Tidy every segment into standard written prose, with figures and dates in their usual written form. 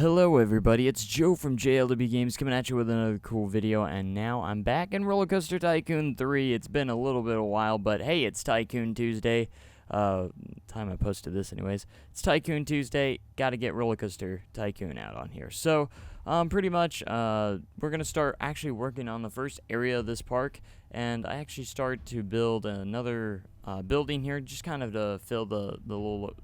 Hello everybody, it's Joe from JLW Games coming at you with another cool video, and now I'm back in Roller Coaster Tycoon 3. It's been a little bit of a while, but hey, it's Tycoon Tuesday. Time I posted this anyways. It's Tycoon Tuesday, gotta get Roller Coaster Tycoon out on here. So, pretty much, we're gonna start actually working on the first area of this park, and I actually start to build another building here, just kind of to fill the little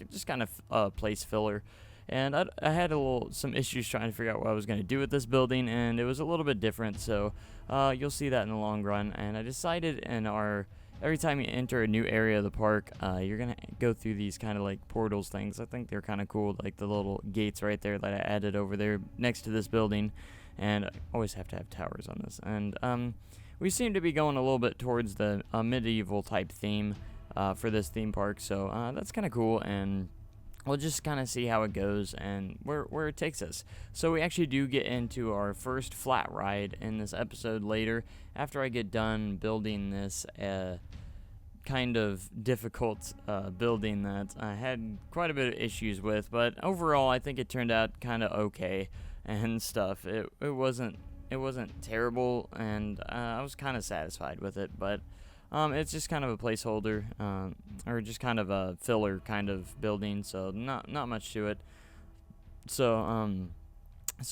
just kind of place filler. And I had some issues trying to figure out what I was going to do with this building, and it was a little bit different, so you'll see that in the long run. And I decided every time you enter a new area of the park, you're going to go through these kind of like portals things. I think they're kind of cool, like the little gates right there that I added over there next to this building. And I always have to have towers on this. And we seem to be going a little bit towards the medieval type theme for this theme park, so that's kind of cool. And we'll just kind of see how it goes and where it takes us. So we actually do get into our first flat ride in this episode later, after I get done building this kind of difficult building that I had quite a bit of issues with, but overall I think it turned out kind of okay and stuff. It wasn't terrible, and I was kind of satisfied with it, but it's just kind of a placeholder, or just kind of a filler kind of building, so not much to it. So,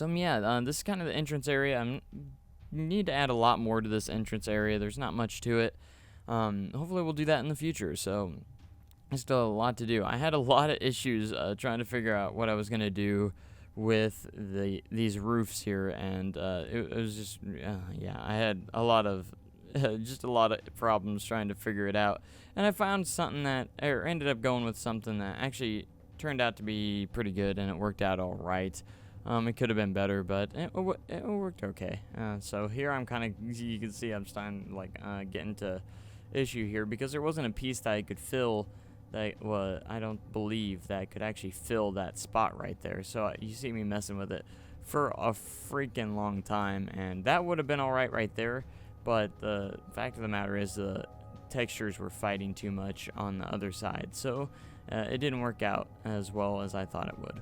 yeah, this is kind of the entrance area. I need to add a lot more to this entrance area. There's not much to it. Hopefully we'll do that in the future, so there's still a lot to do. I had a lot of issues trying to figure out what I was going to do with these roofs here, and it was just, yeah, I had a lot of just a lot of problems trying to figure it out, and I found something that, or ended up going with something that actually turned out to be pretty good, and it worked out all right. It could have been better, but it worked okay. So here I'm kind of, you can see I'm starting to get into issue here, because there wasn't a piece that I could fill that I don't believe that could actually fill that spot right there. So you see me messing with it for a freaking long time, and that would have been all right there. But the fact of the matter is the textures were fighting too much on the other side, so it didn't work out as well as I thought it would.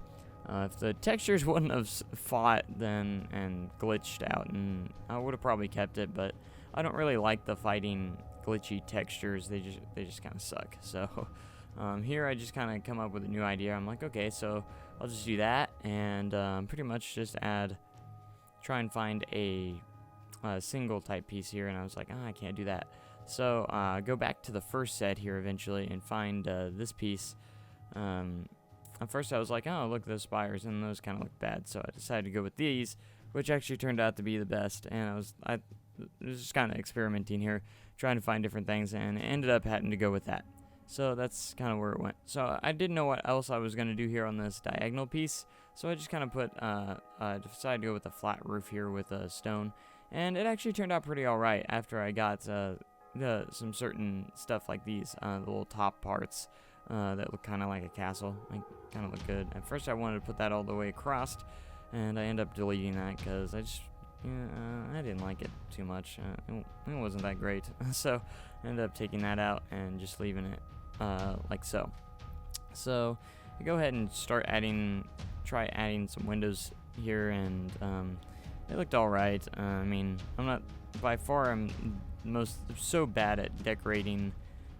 If the textures wouldn't have fought then and glitched out, and I would have probably kept it, but I don't really like the fighting glitchy textures. They just kind of suck. So here I just kind of come up with a new idea. I'm like, okay, so I'll just do that, and pretty much just try and find a single type piece here, and I was like, I can't do that. So go back to the first set here eventually and find this piece. At first I was like, oh, look, those spires, and those kind of look bad, so I decided to go with these, which actually turned out to be the best. And I was just kind of experimenting here, trying to find different things, and ended up having to go with that. So that's kind of where it went. So I didn't know what else I was going to do here on this diagonal piece, so I just kind of decided to go with a flat roof here with a stone. And it actually turned out pretty alright after I got some certain stuff like these, the little top parts that look kind of like a castle. Like, kind of look good. At first I wanted to put that all the way across, and I ended up deleting that because I didn't like it too much. It wasn't that great. So I ended up taking that out and just leaving it like so. So I go ahead and try adding some windows here, and it looked alright. I mean, I'm so bad at decorating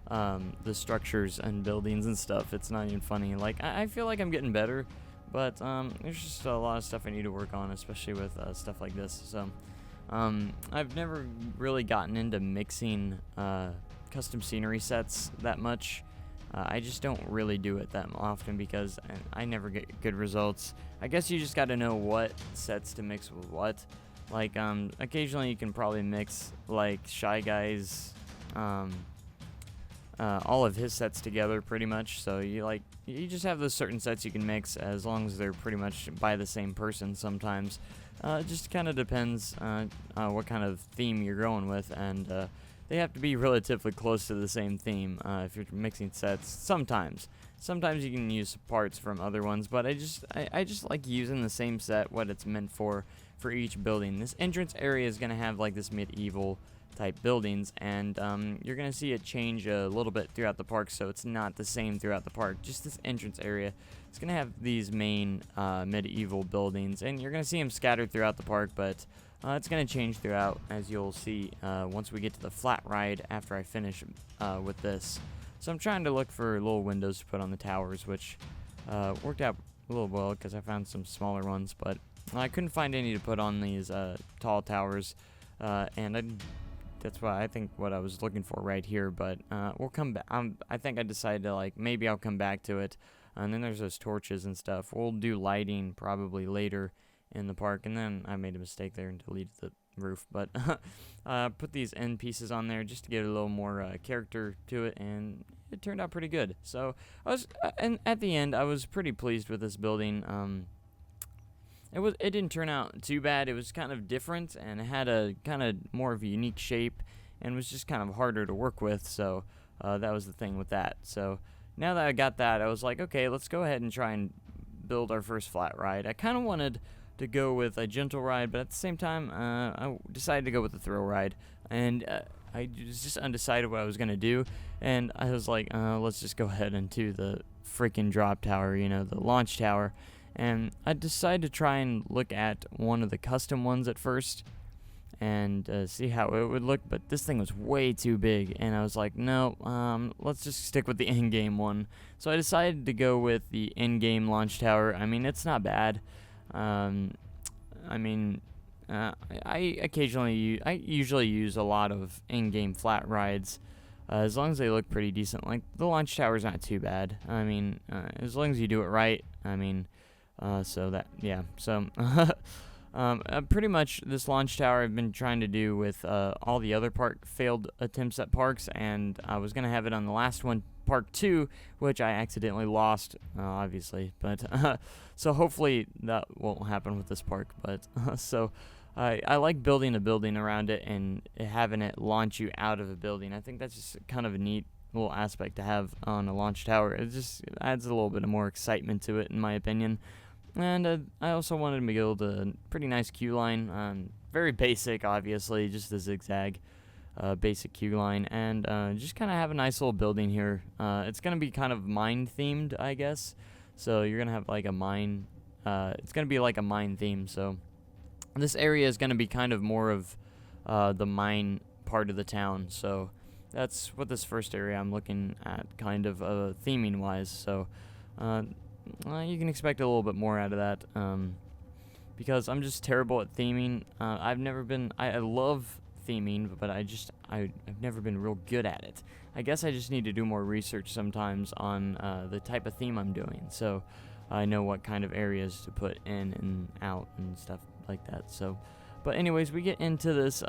the structures and buildings and stuff. It's not even funny. Like, I feel like I'm getting better, but there's just a lot of stuff I need to work on, especially with stuff like this. So I've never really gotten into mixing custom scenery sets that much. I just don't really do it that often because I never get good results. I guess you just got to know what sets to mix with what. Like, occasionally you can probably mix, like, Shy Guy's, all of his sets together pretty much. So you just have those certain sets you can mix as long as they're pretty much by the same person sometimes. It just kind of depends what kind of theme you're going with, and they have to be relatively close to the same theme if you're mixing sets. Sometimes you can use parts from other ones, but I just like using the same set, what it's meant for each building. This entrance area is going to have like this medieval type buildings, and you're gonna see it change a little bit throughout the park, so it's not the same throughout the park. Just this entrance area, it's gonna have these main medieval buildings, and you're gonna see them scattered throughout the park, but it's gonna change throughout, as you'll see once we get to the flat ride after I finish with this. So I'm trying to look for little windows to put on the towers, which worked out a little well because I found some smaller ones, but I couldn't find any to put on these tall towers, and that's why I think what I was looking for right here. But we'll come back. I think I decided to, like, maybe I'll come back to it. And then there's those torches and stuff. We'll do lighting probably later in the park. And then I made a mistake there and deleted the roof. But put these end pieces on there just to get a little more character to it, and it turned out pretty good. So and at the end, I was pretty pleased with this building. It didn't turn out too bad. It was kind of different, and it had a kind of more of a unique shape, and was just kind of harder to work with. So that was the thing with that. So now that I got that, I was like, okay, let's go ahead and try and build our first flat ride. I kind of wanted to go with a gentle ride, but at the same time, I decided to go with the thrill ride, and I was just undecided what I was gonna do, and I was like, let's just go ahead and do the freaking drop tower, the launch tower. And I decided to try and look at one of the custom ones at first and see how it would look, but this thing was way too big, and I was like, no, let's just stick with the in-game one. So I decided to go with the in-game launch tower. I mean, it's not bad. I usually use a lot of in-game flat rides, as long as they look pretty decent. Like, the launch tower's not too bad. I mean, as long as you do it right. I mean, pretty much this launch tower I've been trying to do with all the other failed attempts at parks, and I was gonna have it on the last one, Park 2, which I accidentally lost, obviously, but so hopefully that won't happen with this park. But so I like building a building around it and having it launch you out of a building. I think that's just kind of a neat little aspect to have on a launch tower. It just adds a little bit of more excitement to it, in my opinion. And I also wanted to build a pretty nice queue line. Very basic, obviously, just a zigzag basic queue line. And just kind of have a nice little building here. It's going to be kind of mine-themed, I guess. So you're going to have like a mine. It's going to be like a mine theme. So this area is going to be kind of more of the mine part of the town. So that's what this first area I'm looking at, kind of theming-wise. So you can expect a little bit more out of that, because I'm just terrible at theming. I've never been. I love theming, but I've never been real good at it. I guess I just need to do more research sometimes on the type of theme I'm doing, so I know what kind of areas to put in and out and stuff like that. So, but anyways, we get into this.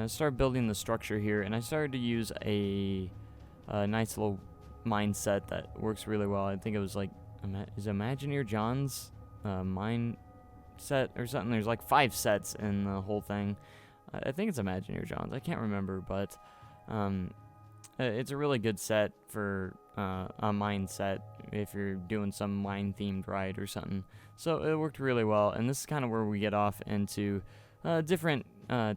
Start building the structure here, and I started to use a nice little mindset that works really well. I think it was like, is Imagineer John's mine set or something? There's like 5 sets in the whole thing. I think it's Imagineer John's. I can't remember, but it's a really good set for a mine set if you're doing some mine themed ride or something. So it worked really well, and this is kind of where we get off into different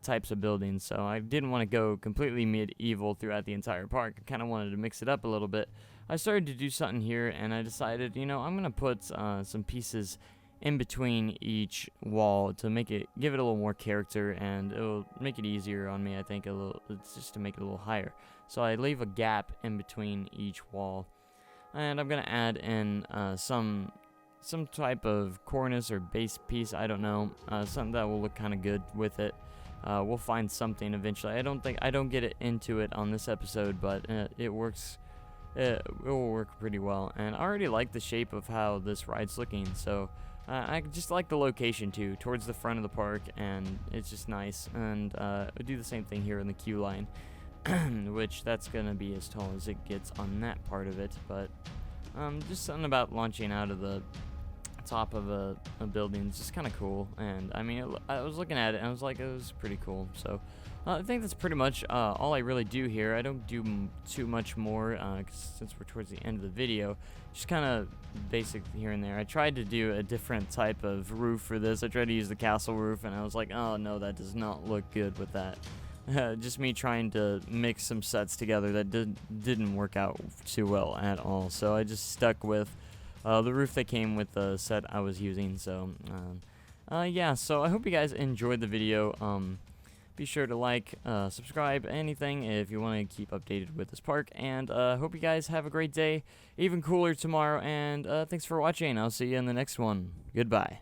types of buildings. So I didn't want to go completely medieval throughout the entire park. I kind of wanted to mix it up a little bit. I started to do something here, and I decided, I'm going to put some pieces in between each wall to give it a little more character, and it'll make it easier on me, I think, it's just to make it a little higher. So I leave a gap in between each wall, and I'm going to add in some type of cornice or base piece, I don't know, something that will look kind of good with it. We'll find something eventually. I don't get it into it on this episode, but it works. It will work pretty well, and I already like the shape of how this ride's looking. So I just like the location too, towards the front of the park, and it's just nice. And we do the same thing here in the queue line, which that's gonna be as tall as it gets on that part of it. But just something about launching out of the top of a building is just kind of cool. And I mean, I was looking at it and I was like, it was pretty cool. So I think that's pretty much all I really do here. I don't do too much more since we're towards the end of the video. Just kind of basic here and there. I tried to do a different type of roof for this. I tried to use the castle roof, and I was like, oh no, that does not look good with that. just me trying to mix some sets together that didn't work out too well at all. So I just stuck with the roof that came with the set I was using. So yeah, so I hope you guys enjoyed the video. Be sure to like, subscribe, anything if you want to keep updated with this park. And hope you guys have a great day, even cooler tomorrow. And thanks for watching. I'll see you in the next one. Goodbye.